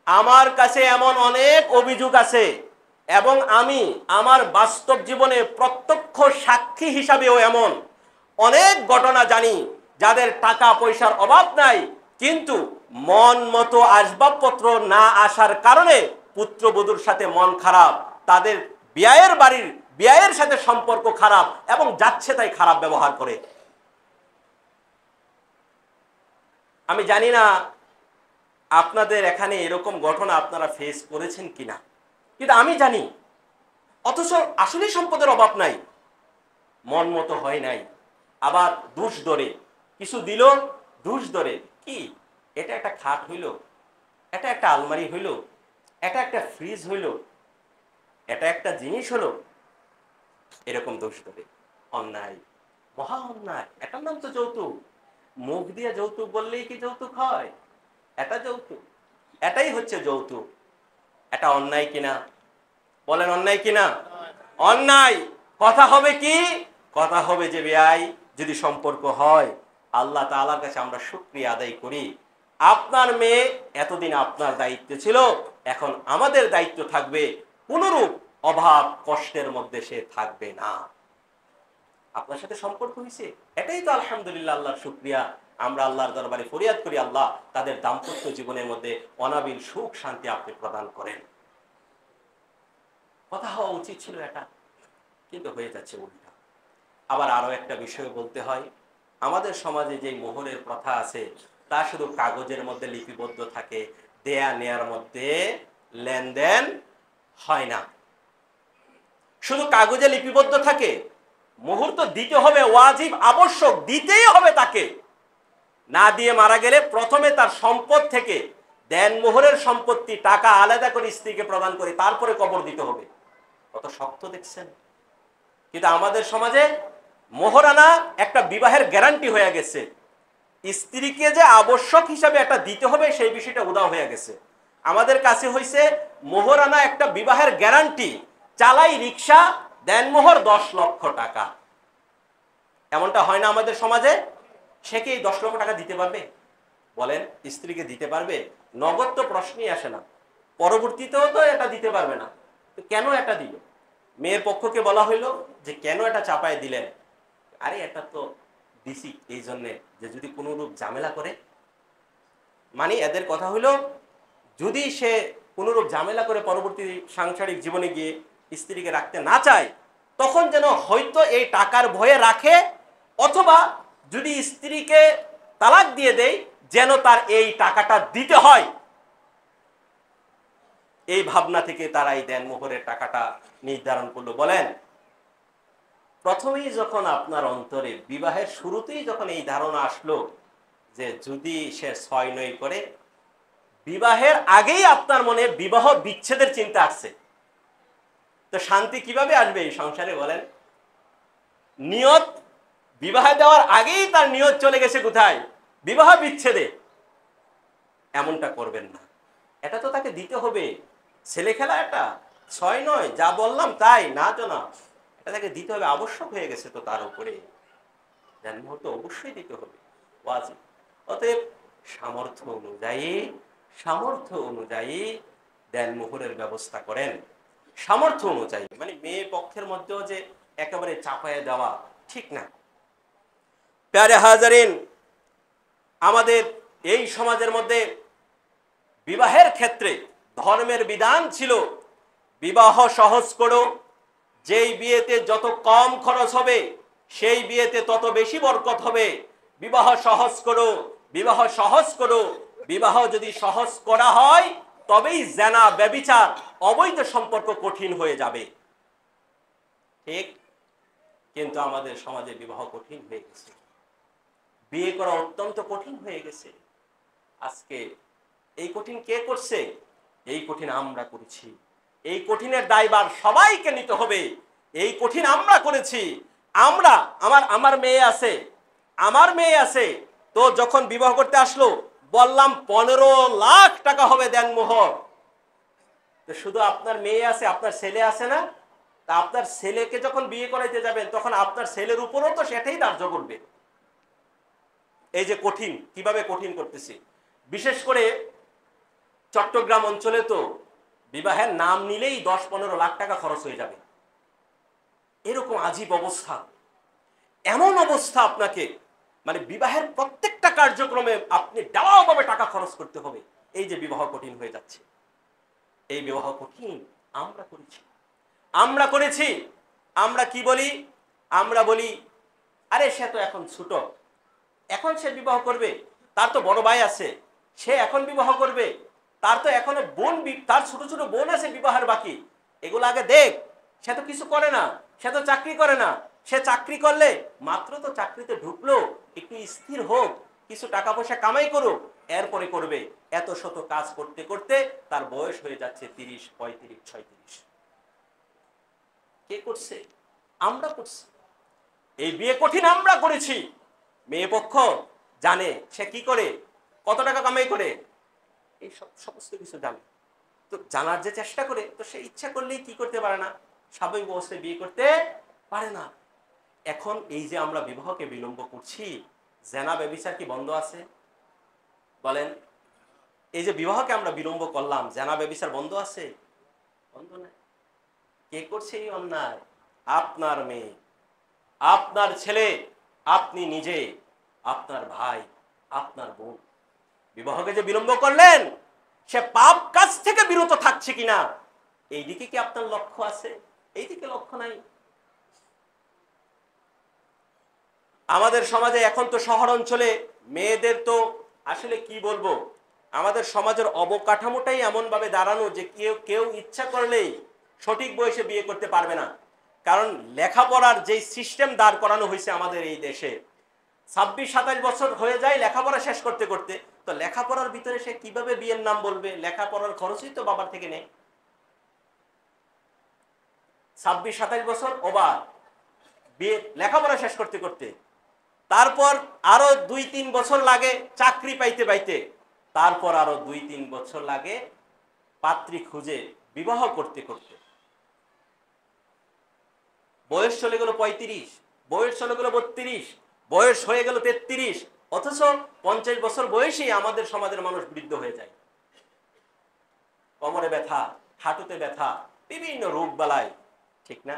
আমার কাছে এমন অনেক অভিযোগ আছে এবং আমি আমার বাস্তব জীবনে প্রত্যক্ষ সাক্ষী হিসাবেও এমন অনেক ঘটনা জানি, যাদের টাকা পয়সার অভাব নাই, কিন্তু মন মতো আসবাবপত্র না আসার কারণে পুত্রবধূর সাথে মন খারাপ, তাদের বিয়ের সাথে সম্পর্ক খারাপ এবং যাচ্ছে তাই খারাপ ব্যবহার করে। আমি জানি না আপনাদের এখানে এরকম ঘটনা আপনারা ফেস করেছেন কিনা, কিন্তু আমি জানি। অথচ আসলে সম্পদের অভাব নাই, মন মতো হয় নাই, আবার দোষ ধরে কিছু দিল, দোষ ধরে কি এটা একটা খাট হইল, এটা একটা আলমারি হইল, এটা একটা ফ্রিজ হইল, এটা একটা জিনিস হলো, এরকম দোষ ধরে। অন্যায়, মহা অন্যায়। এটার নাম তো যৌতুক। মুখ দিয়ে যৌতুক বললেই কি যৌতুক হয়? এটা যৌতুক, এটাই হচ্ছে যৌতুক। এটা অন্যায় কিনা বলেন? অন্যায় কিনা? অন্যায়। কথা হবে কি? কথা হবে যে বেয়াই যদি সম্পর্ক হয়, আল্লাহ তাআলার কাছে আমরা শুকরিয়া আদায় করি, আপনার মেয়ে এতদিন আপনার দায়িত্ব ছিল, এখন আমাদের দায়িত্ব থাকবে, কোনরূপ অভাব কষ্টের মধ্যে সে থাকবে না। আপনার সাথে সম্পর্ক হয়েছে, এটাই তো আলহামদুলিল্লাহ, আল্লাহর শুকরিয়া। আমরা আল্লাহর দরবারে ফরিয়াদ করি, আল্লাহ তাদের দাম্পত্য জীবনের মধ্যে অনাবিল সুখ শান্তি আপনি প্রদান করেন। কথা হওয়া উচিত ছিল এটা, কিন্তু হয়ে যাচ্ছে উল্টা। আবার আরো একটা বিষয় বলতে হয়, আমাদের সমাজে যে মোহরের প্রথা আছে তা শুধু কাগজের মধ্যে লিপিবদ্ধ থাকে, দেয়া নেয়ার মধ্যে লেনদেন হয় না। শুধু কাগজে লিপিবদ্ধ থাকে, মোহর তো দিতে হবে, ওয়াজিব, আবশ্যক, দিতেই হবে তাকে। না দিয়ে মারা গেলে প্রথমে তার সম্পদ থেকে দেন মোহরের সম্পত্তি টাকা আলাদা করে স্ত্রীকে প্রদান করে তারপরে কবর দিতে হবে। কত শক্ত দেখছেন। কিন্তু আমাদের সমাজে মোহরানা একটা বিবাহের গ্যারান্টি হয়ে গেছে, স্ত্রীকে যে আবশ্যক হিসাবে একটা দিতে হবে সেই বিষয়টা উদাও হয়ে গেছে। আমাদের কাছে হইছে মোহরানা একটা বিবাহের গ্যারান্টি, চালাই রিক্সা, দেন মোহর 10 লক্ষ টাকা। এমনটা হয় না আমাদের সমাজে? সে কি 10 লক্ষ টাকা দিতে পারবে? বলেন, স্ত্রীকে দিতে পারবে? নগদ তো প্রশ্নই আসে না, পরবর্তীতেও তো এটা দিতে পারবে না। তো কেন এটা দিল? মেয়ের পক্ষকে বলা হইলো যে কেন এটা চাপায় দিলেন? আরে এটা তো দিছি এই জন্যে যে যদি কোনো রূপ ঝামেলা করে, মানে এদের কথা হইলো যদি সে কোনোরূপ ঝামেলা করে পরবর্তী সাংসারিক জীবনে গিয়ে স্ত্রীকে রাখতে না চায়, তখন যেন হয়তো এই টাকার ভয়ে রাখে, অথবা যদি স্ত্রীকে তালাক দিয়ে দেয় যেন তার এই টাকাটা দিতে হয়। এই ভাবনা থেকে তারা এই দেনমোহরের টাকাটা নির্ধারণ করলো। বলেন, প্রথমেই যখন আপনার অন্তরে বিবাহের শুরুতেই যখন এই ধারণা আসলো যে যদি সে 6-9 করে, বিবাহের আগেই আপনার মনে বিবাহ বিচ্ছেদের চিন্তা আসছে, তো শান্তি কিভাবে আসবে এই সংসারে? বলেন, নিয়ত বিবাহ দেওয়ার আগেই তার নিয়ত চলে গেছে কোথায়? বিবাহ বিচ্ছেদে। এমনটা করবেন না, এটা তো তাকে দিতে হবে। ছেলে খেলা এটা 6-9 যা বললাম তাই না, তো না, এটা তাকে দিতে হবে, আবশ্যক হয়ে গেছে তো তার উপরে, জন্মত অবশ্যই দিতে হবে, ওয়াজিব। অতএব সামর্থ্য অনুযায়ী দেনমোহরের ব্যবস্থা করেন। সামর্থ্য অনুযায়ী, মানে মেয়ে পক্ষের মধ্যেও যে একেবারে চাপায়ে দেওয়া ঠিক না। প্যারে হাজারিন, আমাদের এই সমাজের মধ্যে বিবাহের ক্ষেত্রে ধর্মের বিধান ছিল বিবাহ সহজ করো, যেই বিয়েতে যত কম খরচ হবে সেই বিয়েতে তত বেশি বরকত হবে। বিবাহ সহজ করো, বিবাহ সহজ করো। বিবাহ যদি সহজ করা হয় তবেই জেনা, ব্যভিচার, অবৈধ সম্পর্ক কঠিন হয়ে যাবে। ঠিক? কিন্তু আমাদের সমাজে বিবাহ কঠিন হয়ে গেছে, বিয়ে করা অত্যন্ত কঠিন হয়ে গেছে। আজকে এই কঠিন কে করছে? এই কঠিন আমরা করেছি। এই কঠিনের দায়ভার সবাইকে নিতে হবে। এই কঠিন আমরা করেছি। আমার মেয়ে আছে, তো যখন বিবাহ করতে আসলো বললাম 15 লাখ টাকা হবে দেনমোহর। তো শুধু আপনার মেয়ে আছে, আপনার ছেলে আছে না? তা আপনার ছেলেকে যখন বিয়ে করাইতে যাবেন তখন আপনার ছেলের উপরও তো সেটাই ধার্য করবে। এই যে কঠিন, কিভাবে কঠিন করতেছি। বিশেষ করে চট্টগ্রাম অঞ্চলে তো বিবাহের নাম নিলেই 10-15 লাখ টাকা খরচ হয়ে যাবে। এরকম আজীব অবস্থা, এমন অবস্থা আপনাকে মানে বিবাহের প্রত্যেকটা কার্যক্রমে আপনি দেওয়াভাবে টাকা খরচ করতে হবে। এই যে বিবাহ কঠিন হয়ে যাচ্ছে, এই বিবাহ কঠিন আমরা করেছি। আমরা কি বলি? আমরা বলি আরে সে তো এখন ছোট, এখন সে বিবাহ করবে, তার তো বড় ভাই আছে, সে এখন বিবাহ করবে, তার তো এখনো বোন, তার ছোট ছোট বোন আছে বিবাহের বাকি, এগুলো আগে দেখ। সে তো কিছু করে না, সে তো চাকরি করে না, সে চাকরি করলে মাত্র তো চাকরিতে ঢুকলো, একটু স্থির হোক, কিছু টাকা পয়সা কামাই করুক, এরপরে করবে। এত শত কাজ করতে করতে তার বয়স হয়ে যাচ্ছে 30, 35, 36। কে করছে? আমরা করছি। এই বিয়ে কঠিন আমরা করেছি। মেয়ে পক্ষ জানে সে কি করে, কত টাকা কামাই করে, এই সমস্ত কিছু জানে। তো জানার যে চেষ্টা করে, তো সে ইচ্ছা করলেই কি করতে পারে না, স্বাভাবিক অবস্থায় বিয়ে করতে পারে না। এখন এই যে আমরা বিবাহকে বিলম্ব করছি, জেনা ব্যভিচার কি বন্ধ আছে? বলেন, এই যে বিবাহকে আমরা বিলম্ব করলাম, জেনা ব্যভিচার বন্ধ আছে? বন্ধ নাই। কে করছে এই অন্যায়? আপনার মেয়ে, আপনার ছেলে, আপনি নিজে, আপনার ভাই, আপনার বোন। বিবাহকে যে বিলম্ব করলেন, সে পাপ কাজ থেকে বিরত থাকছে কিনা এই দিকে কি আপনার লক্ষ্য আছে? এই দিকে লক্ষ্য নাই। আমাদের সমাজে এখন তো শহর অঞ্চলে মেয়েদের তো আসলে কি বলবো, আমাদের সমাজের অবকাঠামোটাই এমন ভাবে দাঁড়ানো যে কেউ ইচ্ছা করলেই সঠিক বয়সে বিয়ে করতে পারবে না। কারণ লেখাপড়ার যে সিস্টেম দাঁড় করানো হয়েছে আমাদের এই দেশে, 26-27 বছর হয়ে যায় লেখাপড়া শেষ করতে করতে। তো লেখাপড়ার ভিতরে সে কিভাবে বিয়ের নাম বলবে? লেখাপড়ার খরচই তো বাবার থেকে নেয়। 26-27 বছর ওবার বিয়ে, লেখাপড়া শেষ করতে করতে। তারপর আরো 2-3 বছর লাগে চাকরি পাইতে পাইতে। তারপর আরো 2-3 বছর লাগে পাত্রী খুঁজে বিবাহ করতে করতে। বয়স চলে গেল 35, বয়স চলে গেল 32, বয়স হয়ে গেল 33। অথচ 50 বছর বয়সেই আমাদের সমাজের মানুষ বৃদ্ধ হয়ে যায়। কোমরে ব্যথা, হাঁটুতে ব্যথা, বিভিন্ন রোগ বালাই, ঠিক না?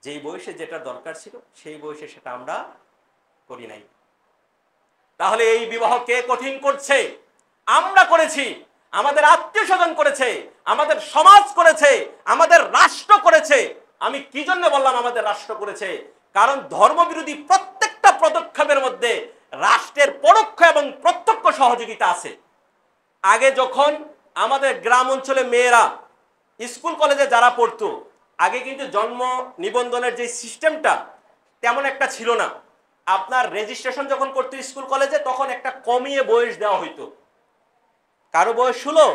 যেই বয়সে যেটা দরকার ছিল সেই বয়সে সেটা আমরা করি নাই। তাহলে এই বিবাহ কে কঠিন করছে? আমরা করেছি, আমাদের আত্মীয় স্বজন করেছে, আমাদের সমাজ করেছে, আমাদের রাষ্ট্র করেছে। আমি কি জন্য বললাম আমাদের রাষ্ট্র করেছে? কারণ ধর্মবিরোধী প্রত্যেকটা পদক্ষেপের মধ্যে রাষ্ট্রের পরোক্ষ এবং প্রত্যক্ষ সহযোগিতা আছে। আগে যখন আমাদের গ্রাম অঞ্চলে মেয়েরা স্কুল কলেজে যারা পড়তো, আগে কিন্তু জন্ম নিবন্ধনের যে সিস্টেমটা তেমন একটা ছিল না। আপনার রেজিস্ট্রেশন যখন করতো স্কুল কলেজে, তখন একটা কমিয়ে বয়স দেওয়া হইতো। কারো বয়স 16,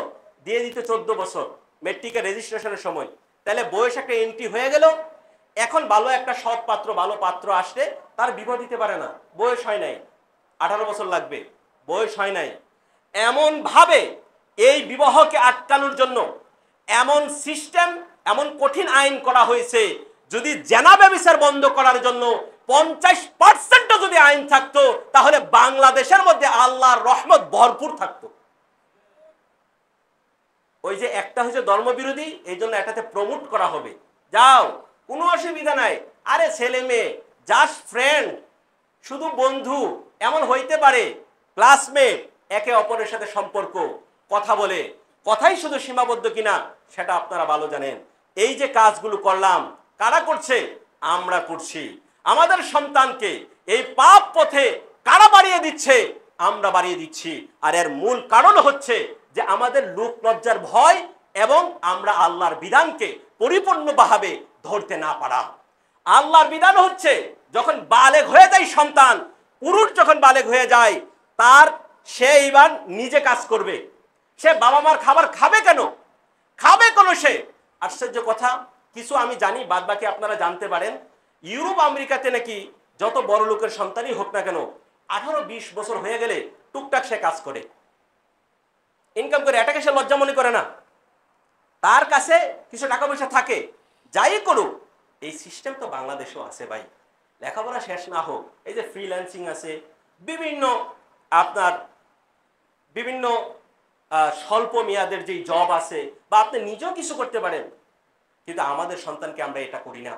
দিয়ে দিত 14 বছর মেট্রিকের রেজিস্ট্রেশনের সময়। তাহলে বয়স একটা এন্ট্রি হয়ে গেল। এখন ভালো একটা সৎ পাত্র, ভালো পাত্র আসলে তার বিবাহ দিতে পারে না, বয়স হয় নাই, 18 বছর লাগবে, বয়স হয় নাই। এমন ভাবে এই বিবাহকে আটকানোর জন্য এমন সিস্টেম, এমন কঠিন আইন করা হয়েছে। যদি জেনা ব্যভিচার বন্ধ করার জন্য 50% যদি আইন থাকতো, তাহলে বাংলাদেশের মধ্যে আল্লাহর রহমত ভরপুর থাকতো। ওই যে একটা হচ্ছে ধর্মবিরোধী, এই জন্য এটাতে প্রমোট করা হবে, যাও কোনো অসুবিধা নাই। আরে ছেলে মেয়ে জাস্ট ফ্রেন্ড, শুধু বন্ধু, এমন হইতে পারে ক্লাসমেট, একে অপরের সাথে সম্পর্ক, কথা বলে, কথাই শুধু সীমাবদ্ধ কিনা সেটা আপনারা ভালো জানেন। এই যে কাজগুলো করলাম, কারা করছে? আমরা করছি। আমাদের সন্তানকে এই পাপ পথে কারা বাড়িয়ে দিচ্ছে? আমরা বাড়িয়ে দিচ্ছি। আর এর মূল কারণ হচ্ছে যে আমাদের লোক লজ্জার ভয় এবং আমরা আল্লাহর বিধানকে পরিপূর্ণভাবে ধরতে না পারা। আল্লাহর বিধান হচ্ছে যখন বালেগ হয়ে যায় সন্তান, পুরুষ যখন বালেগ হয়ে যায়, তার সে এবার নিজে কাজ করবে। সে বাবা মার খাবার খাবে কেন? খাবে কেন সে? আশ্চর্য কথা, কিছু আমি জানি, বাদ বাকি আপনারা জানতে পারেন। ইউরোপ আমেরিকাতে নাকি যত বড় লোকের সন্তানই হোক না কেন, 18-20 বছর হয়ে গেলে টুকটাক সে কাজ করে, ইনকাম করে, এটাকে সে লজ্জা মনে করে না। তার কাছে কিছু টাকা পয়সা থাকে, যাই করুক। এই সিস্টেম তো বাংলাদেশেও আছে ভাই। লেখাপড়া শেষ না হোক, এই যে ফ্রিল্যান্সিং আছে, বিভিন্ন আপনার বিভিন্ন স্বল্প মেয়াদের যে জব আছে, বা আপনি নিজেও কিছু করতে পারেন। কিন্তু আমাদের সন্তানকে আমরা এটা করি না।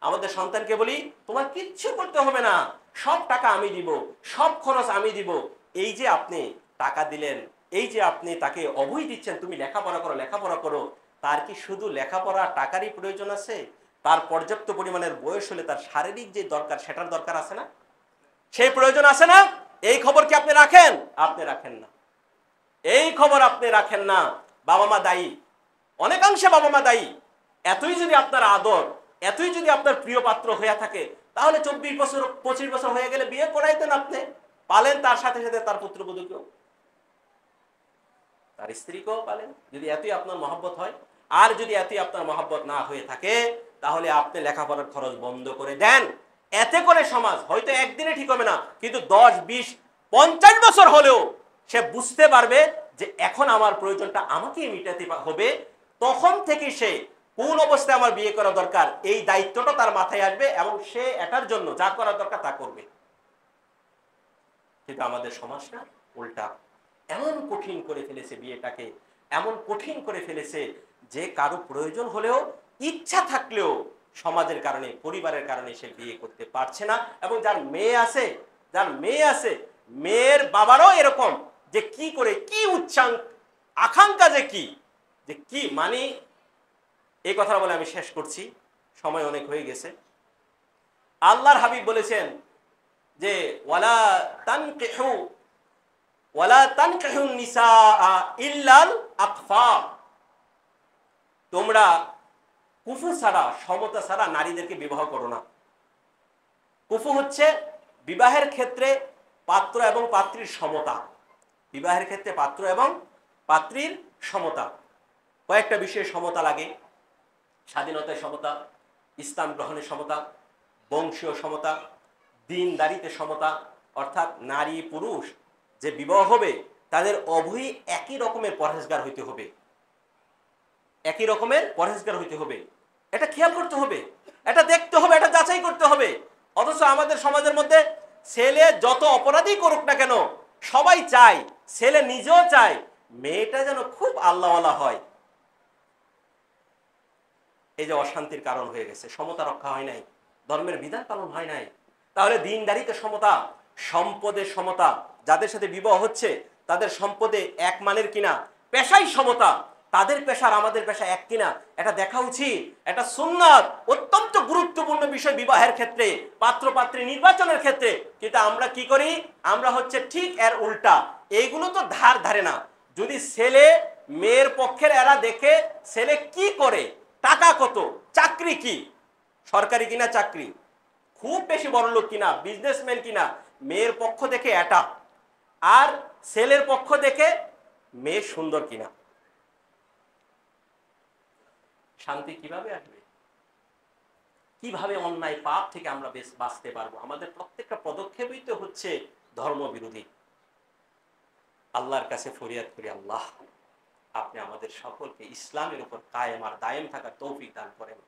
আমাদের সন্তানকে বলি তোমার কিচ্ছু করতে হবে না, সব টাকা আমি দিব, সব খরচ আমি দিব। এই যে আপনি টাকা দিলেন, এই যে আপনি তাকে অভয় দিচ্ছেন তুমি লেখাপড়া করো, লেখাপড়া করো, তার কি শুধু লেখাপড়া টাকারই প্রয়োজন আছে? তার পর্যাপ্ত পরিমাণের বয়স হলে তার শারীরিক যে দরকার সেটার দরকার আছে না? সেই প্রয়োজন আছে না? এই খবর কি আপনি রাখেন? আপনি রাখেন না, এই খবর আপনি রাখেন না। বাবা মা দায়ী, অনেকাংশে বাবা মা দায়ী। এতই যদি আপনার আদর, এতই যদি আপনার প্রিয় পাত্র হয়ে থাকে, তাহলে 24 বছর 25 বছর হয়ে গেলে বিয়ে করাইতেন আপনি, পালেন তার সাথে সাথে তার পুত্রবধূকেও, তার স্ত্রীকেও পালেন, যদি এতই আপনার মহব্বত হয়। আর যদি এতই আপনার মহব্বত না হয়ে থাকে, তাহলে আপনি লেখাপড়ার খরচ বন্ধ করে দেন। এতে করে সমাজ হয়তো একদিনে ঠিক হবে না, কিন্তু 10, 20, 50 বছর হলেও সে বুঝতে পারবে যে এখন আমার প্রয়োজনটা আমাকেই মিটাতে হবে। তখন থেকে সে কোন অবস্থায় আমার বিয়ে করা দরকার, এই দায়িত্বটা তার মাথায় আসবে, এবং সে এটার জন্য যা করা দরকার তা করবে। কিন্তু আমাদের সমাজটা উল্টা, এমন কঠিন করে ফেলেছে বিয়েটাকে, এমন কঠিন করে ফেলেছে যে কারো প্রয়োজন হলেও, ইচ্ছা থাকলেও সমাজের কারণে, পরিবারের কারণে সে বিয়ে করতে পারছে না। এবং যার মেয়ে আছে, মেয়ের বাবারও এরকম, যে কি করে, কি আকাঙ্ক্ষা, যে কি মানে। এই কথা বলে আমি শেষ করছি, সময় অনেক হয়ে গেছে। আল্লাহর হাবিব বলেছেন যে ওয়ালা তানকিহুন নিসাআ ইল্লাল আকফা, তোমরা কুফু ছাড়া, সমতা ছাড়া নারীদেরকে বিবাহ করো না। কুফু হচ্ছে বিবাহের ক্ষেত্রে পাত্র এবং পাত্রীর সমতা। বিবাহের ক্ষেত্রে পাত্র এবং পাত্রীর সমতা, কয়েকটা বিষয়ে সমতা লাগে। স্বাধীনতায় সমতা, ইসলাম গ্রহণের সমতা, বংশীয় সমতা, দিনদারিতে সমতা। অর্থাৎ নারী পুরুষ যে বিবাহ হবে, তাদের উভয়ই একই রকমের পরহেজগার হইতে হবে, একই রকমের পরহেজগার হইতে হবে। এটা খেয়াল করতে হবে, এটা দেখতে হবে, এটা যাচাই করতে হবে। অথচ আমাদের সমাজের মধ্যে ছেলে যত অপরাধী করুক না কেন, সবাই চায়, ছেলে নিজেও চায় মেয়েটা যেন খুব আল্লাহওয়ালা হয়। এই যে অশান্তির কারণ হয়ে গেছে, সমতা রক্ষা হয় নাই, ধর্মের বিধান পালন হয় নাই। তাহলে দিনদারিতে সমতা, সম্পদের সমতা, যাদের সাথে বিবাহ হচ্ছে তাদের সম্পদে এক মানের কিনা, পেশায় সমতা, তাদের পেশার আমাদের পেশা এক কিনা, এটা দেখা উচিত। এটা সুন্নাত, অত্যন্ত গুরুত্বপূর্ণ বিষয় বিবাহের ক্ষেত্রে, পাত্র পাত্রী নির্বাচনের ক্ষেত্রে। কিন্তু আমরা কি করি? আমরা হচ্ছে ঠিক এর উল্টা। এইগুলো তো ধারে না। যদি ছেলে মেয়ের পক্ষের এরা দেখে ছেলে কি করে, টাকা কত, চাকরি কি, সরকারি কিনা চাকরি, খুব বেশি বড় লোক কিনা, বিজনেসম্যান কিনা, মেয়ের পক্ষ দেখে এটা, আর ছেলের পক্ষ দেখে মেয়ে সুন্দর কিনা, শান্তি কিভাবে আসবে? কিভাবে অন্যায় পাপ থেকে আমরা বাঁচতে পারবো? আমাদের প্রত্যেকটা পদক্ষেপই তো হচ্ছে ধর্মবিরোধী। আল্লাহর কাছে ফরিয়াদ করি, আল্লাহ আপনি আমাদের সকলকে ইসলামের উপর কায়েম আর দায়েম থাকার তৌফিক দান করেন।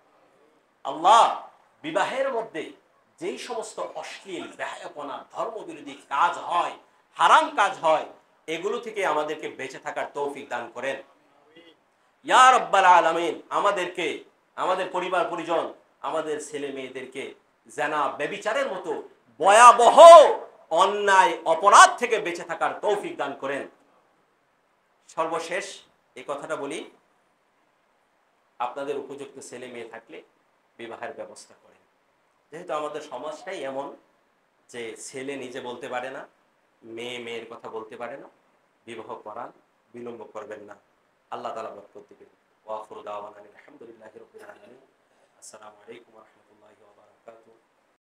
আল্লাহ, বিবাহের মধ্যে যেই সমস্ত অশ্লীল, বেহায়াপনা, ধর্মবিরোধী কাজ হয়, হারাম কাজ হয়, এগুলো থেকে আমাদেরকে বেঁচে থাকার তৌফিক দান করেন ইয়া রাব্বাল আলামিন। আমাদেরকে, আমাদের পরিবার পরিজন, আমাদের ছেলে মেয়েদেরকে জানা ব্যভিচারের মতো ভয়াবহ অন্যায় অপরাধ থেকে বেঁচে থাকার তৌফিক দান করেন। সর্বশেষ এই কথাটা বলি, আপনাদের উপযুক্ত ছেলে মেয়ে থাকলে বিবাহের ব্যবস্থা করেন। যেহেতু আমাদের সমাজটাই এমন যে ছেলে নিজে বলতে পারে না, মেয়ে মেয়ের কথা বলতে পারে না, বিবাহ করান, বিলম্ব করবেন না। আল্লাহ তাআলা বরকত দিবেন। ওয়া আখিরু দাওয়ানা আলহামদুলিল্লাহি রাব্বিল আলামিন। আসসালামু আলাইকুম ওয়া রাহমাতুল্লাহি ওয়া বারাকাতুহু।